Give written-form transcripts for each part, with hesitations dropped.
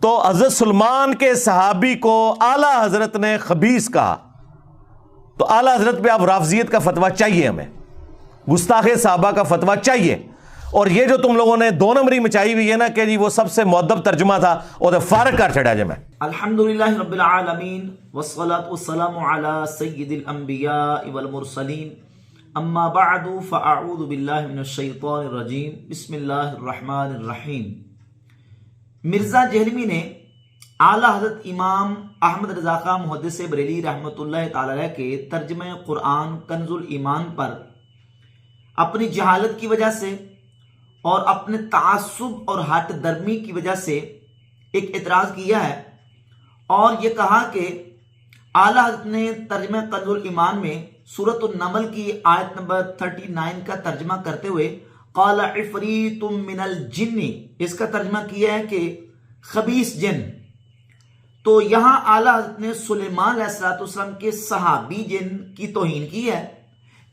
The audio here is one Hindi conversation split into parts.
तो हजरत सलमान के सहाबी को आला हजरत ने खबीस कहा, तो आला हजरत पे आप राफजियत का फतवा चाहिए, हमें गुस्ताखे साहबा का फतवा चाहिए। और ये जो तुम लोगों ने दो नंबरी मचाई हुई है ना कि जी वो सबसे मुअद्दब तर्जुमा था, और फारग कर छड़ा जे मैं। अल्हम्दुलिल्लाह रब्बिल आलमीन वस्सलातु वस्सलामु अला सय्यिदिल अंबिया वल मुरसलीन अम्मा बअदु फअऊज़ु बिल्लाहि मिनश शैतानिर रजीम बिस्मिल्लाहिर रहमानिर रहीम। मिर्जा जहलवी ने आला हजरत इमाम अहमद रज़ा खां मुहद्दिस बरेली रहमतुल्लाह तआला अलैह के तर्जुमे कुरान कंजुल ईमान पर अपनी जहालत की वजह से और अपने तासुब और हट दर्मी की वजह से एक एतराज किया है और ये कहा कि आला हज़रत ने तर्जुमा कंजुल ईमान में सूरतुन नमल की आयत नंबर 39 का तर्जुमा करते हुए क़ाला इफ़रीतुम मिनल जिन्नी, इसका तर्जुमा किया है कि खबीस जिन। तो यहां आला हज़रत ने सुलेमान अलैहिस्सलाम के सहाबी जिन की तौहीन की है,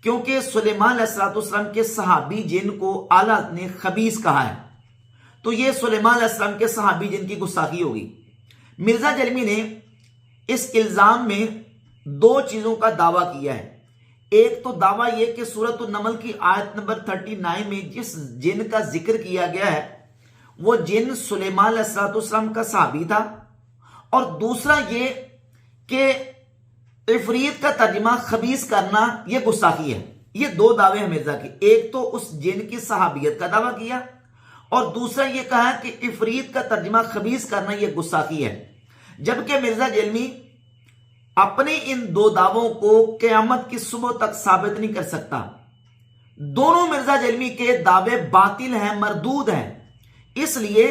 क्योंकि सुलेमान अलैहिस्सलाम के सहाबी जिन को आला हज़रत ने खबीस कहा है, तो यह सुलेमान अलैहिस्सलाम के सहाबी जिन की गुस्ताखी होगी। मिर्जा जहलवी ने इस इल्जाम में दो चीजों का दावा किया है। एक तो दावा यह कि सूरतुन नमल की आयत नंबर 39 में जिस जिन का जिक्र किया गया है वो जिन सुलेमान अलैहिस्सलाम का सहाबी था, और दूसरा ये कि इफरीत का तर्जुमा खबीस करना यह गुस्ताखी है। ये दो दावे हैं मिर्जा के। एक तो उस जिन की सहाबियत का दावा किया और दूसरा यह कहा कि इफरीत का तर्जुमा खबीस करना यह गुस्ताखी है, जबकि मिर्जा जहलवी अपने इन दो दावों को क़यामत की सुबह तक साबित नहीं कर सकता। दोनों मिर्जा जहलवी के दावे बातिल हैं, मरदूद हैं, इसलिए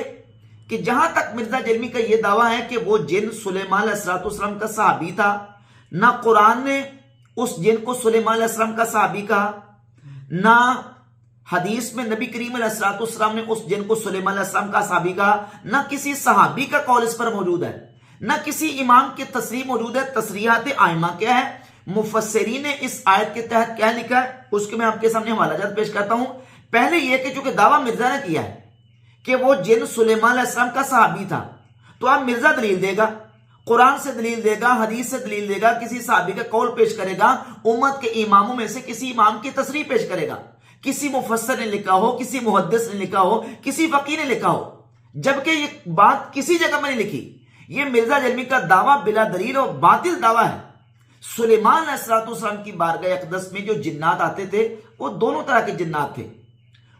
कि जहां तक मिर्जा जहलवी का यह दावा है कि वो जिन सुलेमान अलैहिस्सलाम का सहाबी था, ना कुरान ने उस जिन को सुलेमान अलैहिस्सलाम का सहाबी कहा, ना हदीस में नबी करीम अलैहिस्सलाम ने उस जिन को सुलेमान अलैहिस्सलाम का सहाबी कहा, ना किसी सहाबी का कौल इस पर मौजूद है, ना किसी इमाम की तसरीह मौजूद है। तसरीहात आइमा क्या है, मुफस्सिरीन ने इस आयत के तहत क्या लिखा है, उसके मैं आपके सामने हवालाजात पेश करता हूं। पहले यह कि चूंकि दावा मिर्जा ने किया है कि वो जिन सुलेमान अलैहिस्सलाम का सहाबी था, तो अब मिर्जा दलील देगा, कुरान से दलील देगा, हदीस से दलील देगा, किसी सहाबी का कौल पेश करेगा, उम्मत के इमामों में से किसी इमाम की तसरीह पेश करेगा, किसी मुफस्सिर ने लिखा हो, किसी मुहद्दिस ने लिखा हो, किसी फकीह ने लिखा हो, जबकि ये बात किसी जगह में नहीं लिखी। ये मिर्जा जहलवी का दावा बिला दलील और बातिल दावा है। सुलेमान अलैहिस्सलाम की बारगाह अक़दस में जो जिन्नात आते थे वो दोनों तरह के जिन्नात थे,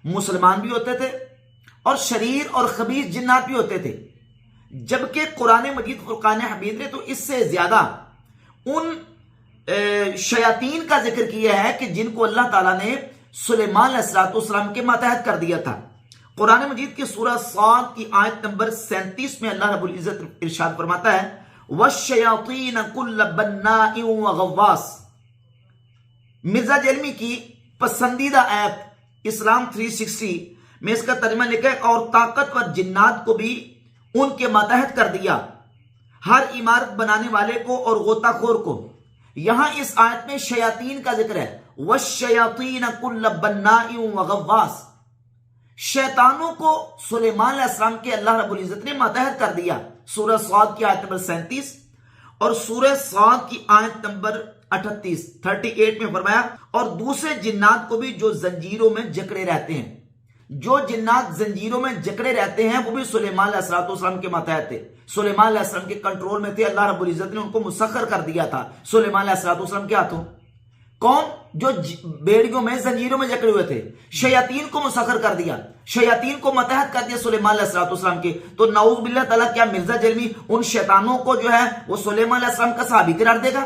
मुसलमान भी होते थे और शरीर और खबीस जिन्नात भी होते थे, जबकि कुरान मजीद फुरकान हमीद ने तो इससे ज्यादा उन शयातीन का जिक्र किया है कि जिनको अल्लाह ताला ने सुलेमान अलैहिस्सलाम के मातहत कर दिया था। कुरान मजीद की सूरह साद की आयत नंबर 37 में अल्लाह रब्बुल इज्जत इरशाद फरमाता है वश्शयातीन कुल्ल बन्नाइन व गव्वास। मिर्जा जहलवी की पसंदीदा ऐप इस्लाम 360 में इसका तर्जुमा लिखा है, और ताकतवर जिन्नात को भी उनके मातहत कर दिया, हर इमारत बनाने वाले को और गोताखोर को। यहां इस आयत में शयातीन का जिक्र है, वश्शयातीन कुल्ल बन्नाइन व गव्वास। शैतानों को सुलेमान अलैहिस्सलाम के अल्लाह रब्बुल इज्जत ने मातहत कर दिया, सूरह साद की आयत नंबर 37 और सूरह साद की आयत नंबर 38 में फरमाया, और दूसरे जिन्नात को भी जो जंजीरों में जकड़े रहते हैं। जो जिन्नात जंजीरों में जकड़े रहते हैं वो भी सुलेमान अलैहिस्सलाम के मातहत थे, सुलेमान अलैहिस्सलाम के कंट्रोल में थे। अल्लाह रब्बुल इज्जत ने उनको मुसख्खर कर दिया था सुलेमान अलैहिस्सलाम के हाथों। कौन? जो बेड़ियों में जंजीरों में जकड़े हुए थे, शयातीन को मुसख्खर कर दिया, शयातीन को मतहत कर दिया सुलेमान अलैहिस्सलाम के। तो नऊज़ बिल्लाह ताला, क्या मिर्जा जहलवी उन शैतानों को जो है वो सुलेमान अलैहिस्सलाम का सहाबी करार देगा?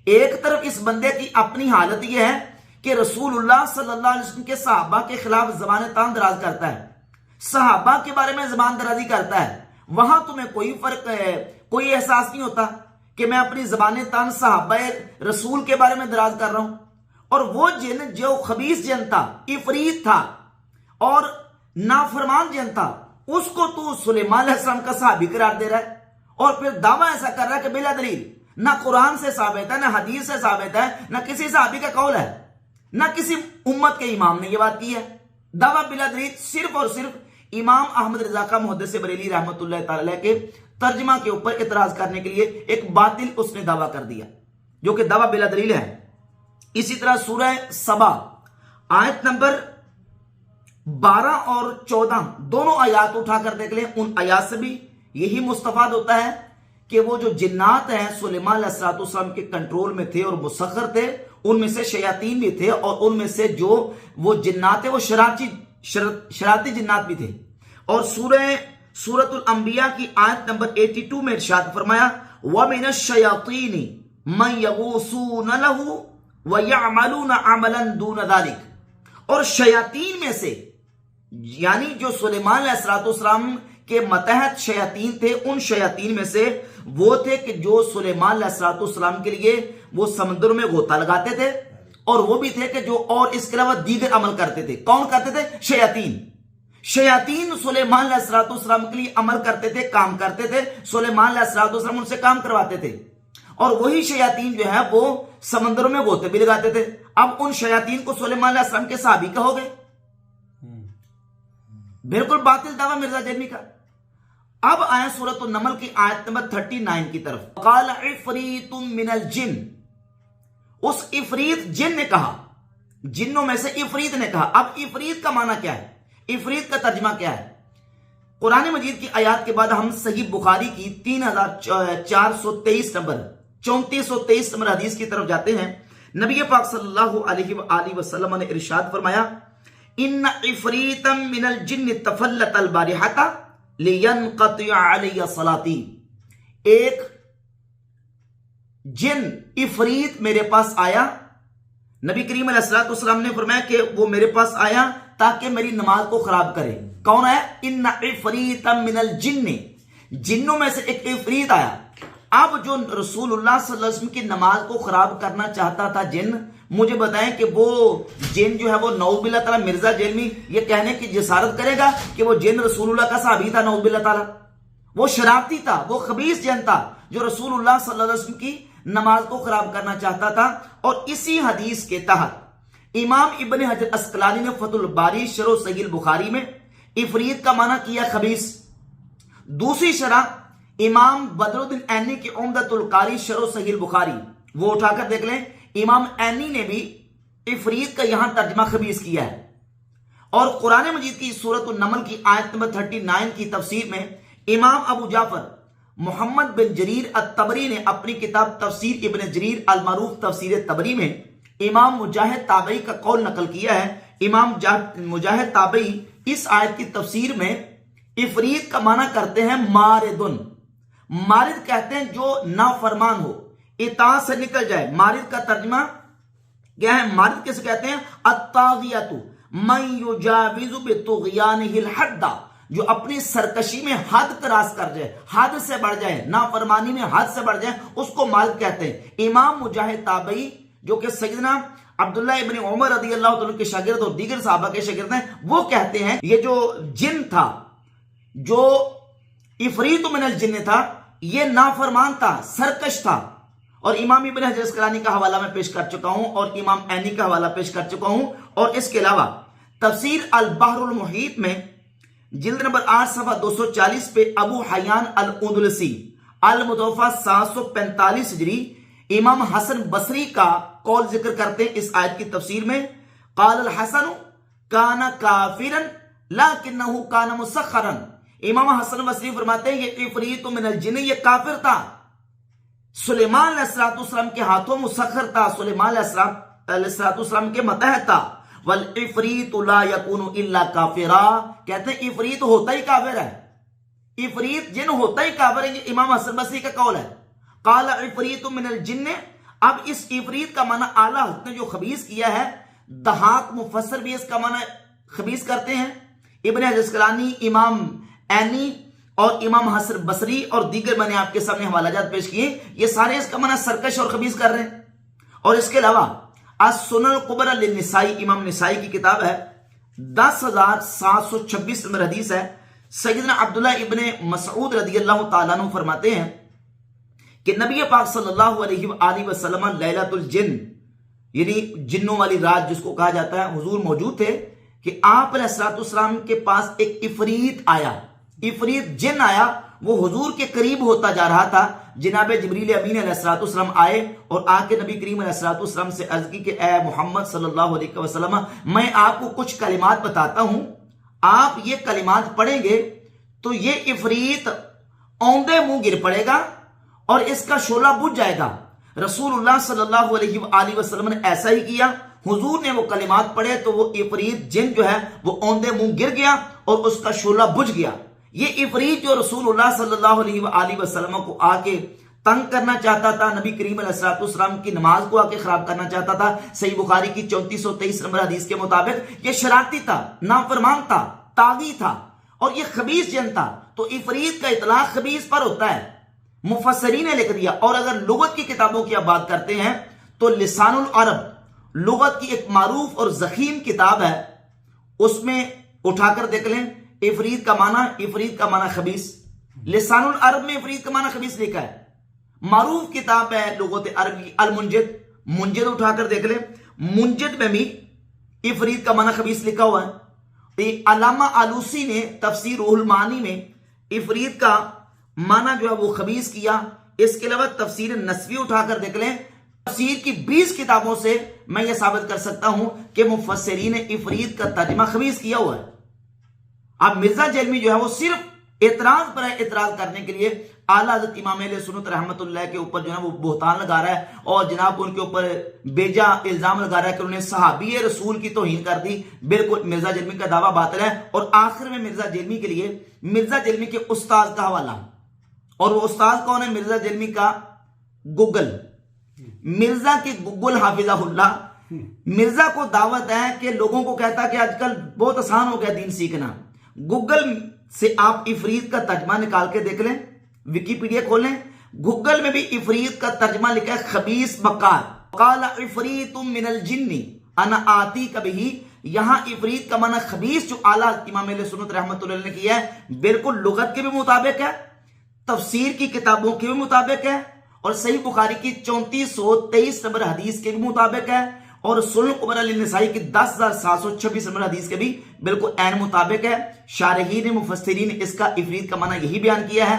एक तरफ इस बंदे की अपनी हालत यह है कि रसूलुल्लाह सल्लल्लाहु अलैहि वसल्लम के सहाबा के खिलाफ ज़बान तान दराज करता है, सहाबा के बारे में ज़बान दराजी करता है, वहां तुम्हें कोई फर्क है, कोई एहसास नहीं होता कि मैं अपनी ज़बान तान सहाबा रसूल के बारे में दराज कर रहा हूं। और वो जिन जो खबीस जिन था, इफरीत था और नाफरमान जिन था, उसको तू सुलेमान अलैहिस्सलाम का सहाबी करार दे रहा है और फिर दावा ऐसा कर रहा है कि बिला दलील, ना कुरान से साबित है, ना हदीस से साबित है, ना किसी सहाबी का कौल है, ना किसी उम्मत के इमाम ने यह बात की है। दावा बिला दलील सिर्फ और सिर्फ इमाम अहमद रजा का मुहद्दिस बरेली रहमतुल्लाह तआला के तर्जमा के ऊपर इतराज करने के लिए एक बातिल उसने दावा कर दिया, जो कि दावा बिला दलील है। इसी तरह सूरह सबा आयत नंबर 12 और 14 दोनों आयात उठाकर देख लें। उन आयात से भी यही मुस्तफाद होता है कि वो जो जिन्नात हैं सुलेमान अलैहिस्सलाम के कंट्रोल में थे और मुसख्खर थे, उनमें से शयातीन भी थे और उनमें से जो वो जिन्नात थे वो शरारती जिन्नात भी थे। और सूरतुल अंबिया की आयत नंबर 82 में इरशाद फरमाया व मिनश शयातीनी मन यगूसून लहू व यअमलून अमलन दून ज़ालिक। और शयातीन में से, यानी जो सुलेमान अलैहिस्सलाम के मतहत शयातीन थे, उन शयातीन में से वो थे कि जो सुलेमान अलैहिस्सलाम के लिए वो समुद्र में गोता लगाते थे, और वो भी थे कि जो और इसके अलावा दीगर अमल करते थे। कौन करते थे? शयातीन सुलेमान अलैहिस्सलाम के लिए अमल करते थे, काम करते थे। सुलेमान अलैहिस्सलाम उनसे काम करवाते थे, और वही शयातीन जो है वो समंदरों में गोते भी लगाते थे। अब उन शयातीन को सुलेमान अलैहिस्सलाम के सहाबी कहोगे? बिल्कुल बातिल दावा मिर्जा जहलमी का। अब आया सूरत नमल की आयत नंबर 39 की तरफ। क़ाल इफ़रीतुम मिनल जिन, उस इफरीत जिन ने कहा, जिन्नों में से इफरीत ने कहा। अब इफरीत का माना क्या है? इफरीत का तर्जमा क्या है? कुरान मजीद की आयत के बाद हम सही बुखारी की 3423 नंबर 3423 नंबर हदीस की तरफ जाते हैं। नबी पाक सल्लल्लाहु अलैहि वसल्लम ने इरशाद फरमाया इन्ना इफरीतम मिनल जिन्न तफल्लतल बारिहता लियनक़तिअ अलैया सलाती। एक जिन इफरीत मेरे पास आया, नबी करीम अलैहिस्सलाम ने फरमाया कि वो मेरे पास आया ताकि मेरी नमाज को खराब करे। कौन है? इन्ना इफरीतम मिनल जिन्न, जिन्नों में से एक इफरीत आया। अब जो रसूलुल्लाह सल्लल्लाहु अलैहि वसल्लम की नमाज को खराब करना चाहता था जिन, मुझे बताएं कि वो जिन जो है वो नऊज़ुबिल्लाह ताला मिर्जा जहलमी ये कहने की जिसारत करेगा कि वो जिन रसूलुल्लाह का सहाबी था? नऊज़ुबिल्लाह ताला, वो शरारती था, वो खबीस जिन था जो रसूलुल्लाह सल्लल्लाहु अलैहि वसल्लम की नमाज को खराब करना चाहता था। और इसी हदीस के तहत इमाम इब्न हजर अस्कलानी ने फतहुल बारी शरह सहीह बुखारी में इफरीत का माना किया खबीस। दूसरी शरह इमाम बदरुद्दीन ऐनी की उम्दतुल कारी शरह सहीह बुखारी, वो उठाकर देख लें। इमाम ऐनी ने भी इफरीत का यहां तर्जमा खबीस किया है। और कुरान मजीद की सूरत नमल की आयत नंबर 39 की तफसीर में इमाम अबू जाफर मोहम्मद बिन जरीर अत-तबरी ने अपनी किताब तफसीर इब्न जरीर अल मरूफ तफसीर तबरी में इमाम मुजाहिद ताबई का कौल नकल किया है। इमाम मुजाहिद ताबई इस आयत की तफसीर में इफरीत का माना करते हैं मारिदुन। मारिद कहते हैं जो नाफरमान हो, इताअत से निकल जाए। मारिद का तर्जुमा क्या है? मारिद किसे कहते हैं? अत्तागियतु मन युजाविजु बितुग़यानिहिल हद्दा, जो अपनी सरकशी में हद क्रॉस कर जाए, हद से बढ़ जाए, नाफरमानी में हद से बढ़ जाए, उसको मारिद कहते हैं। इमाम मुजाहिद ताबई जो कि सैयदना अब्दुल्लाह इब्न उमर रज़ियल्लाहु तआला के शागिर्द और दीगर सहाबा के शागिर्द हैं, वो कहते हैं ये जो जिन था, जो इफरीत मिनल जिन्न था, ये नाफरमान था, सरकश था। और इमाम इब्न हजर अस्कलानी का हवाला मैं पेश कर चुका हूं और इमाम ऐनी का हवाला पेश कर चुका हूं। और इसके अलावा तफसीर अल बहरुल मुहीत में जिल्द नंबर 8 सफ़ा 240 पे अबू हयान अल उंदुलसी अल मुतवफ़ा 745 हिजरी इमाम हसन बसरी का कौल जिक्र करते हैं इस आयत की तफसीर में। क़ाल अल हसन काना काफिरन लाकिन्नहु काना मुसख्खरन। इमाम हसन बसरी फरमाते हैं ये इफरीत मिनल जिन्न, ये काफिर था, सुलेमान अलैहिस्सलाम के हाथों मुसख्खर था, सुलेमान अलैहिस्सलाम के मतहत था। वल इफरीत ला यकूनु इल्ला काफिरा, कहते हैं इफरीत होता ही काफिर है, इफरीत जिन होता ही काफिर है। ये इमाम हसन बसरी का कौल है। काल इफरीत मिनल जिन्न। अब इस इफरीत का माना आला हज़रत ने जो खबीस किया है, दहाक मुफस्सिर भी इसका माना खबीस करते हैं। इब्न हजर अस्कलानी, इमाम ऐनी और इमाम हसन बसरी और दीगर मैंने आपके सामने हवालाजात पेश किए, ये सारे इसका माना सरकश और खबीस कर रहे हैं। और इसके अलावा अस-सुनन कुबरा लिन-निसाई, इमाम निसाई की किताब है, 10,726 नंबर हदीस है। सैयदना अब्दुल्लाह इब्ने मसऊद रज़ियल्लाहु ताला अन्हु फरमाते हैं कि नबी पाक सल्लल्लाहु अलैहि वसल्लम लैलतुल जिन्न, यानी जिन्नों वाली रात जिसको कहा जाता है, हुजूर मौजूद थे कि आप अलैहिस्सलाम के पास एक इफरीत आया, इफरीत जिन आया, वो हुजूर के करीब होता जा रहा था। जनाब जिब्रील अमीन अलैहिस्सलाम आए और आके नबी करीम अलैहिस्सलाम से अर्ज की कि ए मोहम्मद सल्लल्लाहु अलैहि वसल्लम, मैं आपको कुछ कलिमात बताता हूं, आप ये कलिमात पढ़ेंगे तो ये इफरीत औंधे मुंह गिर पड़ेगा और इसका शोला बुझ जाएगा। रसूलुल्लाह सल्लल्लाहु अलैहि वसल्लम ने ऐसा ही किया। हुजूर ने वो कलिमात पढ़े तो वो इफरीत जिन जो है वो औंधे मुंह गिर गया और उसका शोला बुझ गया। ये इफरीत जो रसूलुल्लाह सल्लल्लाहु अलैहि वसल्लम को आके तंग करना चाहता था, नबी करीम अलैहिस्सलाम की नमाज को आके खराब करना चाहता था। सही बुखारी की 3423 नंबर हदीस के मुताबिक ये शरारती था, नाफरमान था, तागी था और ये खबीस जन था। तो इफरीत का इतलाक खबीस पर होता है, मुफस्सरीन ने लिख दिया। और अगर लुगत की किताबों की आप बात करते हैं तो लिसानुल अरब लुगत की एक मारूफ और जखीम किताब है, उसमें उठाकर देख लें इफरीत का माना खबीस। लिसानुल अरब में इफरीत का माना खबीस लिखा है। मारूफ किताब है लुगत अरबी अल मुंजिद, मुंजिद उठाकर देख लें, मुंजिद में भी इफरीत का माना खबीस लिखा हुआ है। अल्लामा आलूसी ने तफसीर रूहुल मानी में इफरीत का माना जो है वो खबीस किया। इसके अलावा तफसीर नस्वी उठाकर देख लें, तफसीर की 20 किताबों से मैं यह साबित कर सकता हूं कि मुफस्सिरीन ने इफरीत का तर्जुमा खबीस किया हुआ है। अब मिर्जा जलमी जो है वो सिर्फ एतराज पर है, एतराज करने के लिए आला हज़रत इमाम अहले सुन्नत रहमतुल्लाह के ऊपर जो है वो बोहतान लगा रहा है और जनाब उनके ऊपर बेजा इल्जाम लगा रहा है कि उन्होंने सहाबी रसूल की तौहीन कर दी। बिल्कुल मिर्जा जलमी का दावा बातिल है। और आखिर में मिर्जा जलमी के लिए मिर्जा जलमी के उस्ताद का हवाला, और वो उस्ताद कौन है? मिर्जा जलमी का गुगल, मिर्जा के गुगल हाफिज़हुल्लाह। मिर्जा को दावत है कि लोगों को कहता है कि आजकल बहुत आसान हो गया दीन सीखना। गूगल से आप इफरीत का तर्जमा निकाल के देख लें, विकीपीडिया खोलें, गूगल में भी इफरीत का तर्जमा लिखा है खबीस मकार। काला इफरीतुम मिनल जिन्नी अना आती कभी। यहां इफरीत का माना खबीस जो आला इमाम अहले सुन्नत रहमतुल्लाह ने किया है बिल्कुल लुगत के भी मुताबिक है, तफसीर की किताबों के भी मुताबिक है और सही बुखारी की 3423 नंबर हदीस के भी मुताबिक है और सुनन कुबरा लिन्नसाई की 10726 नंबर हदीस के भी बिल्कुल ऐन मुताबिक है। शारहीन मुफस्सिरीन ने इसका इफरीत का माना यही बयान किया है।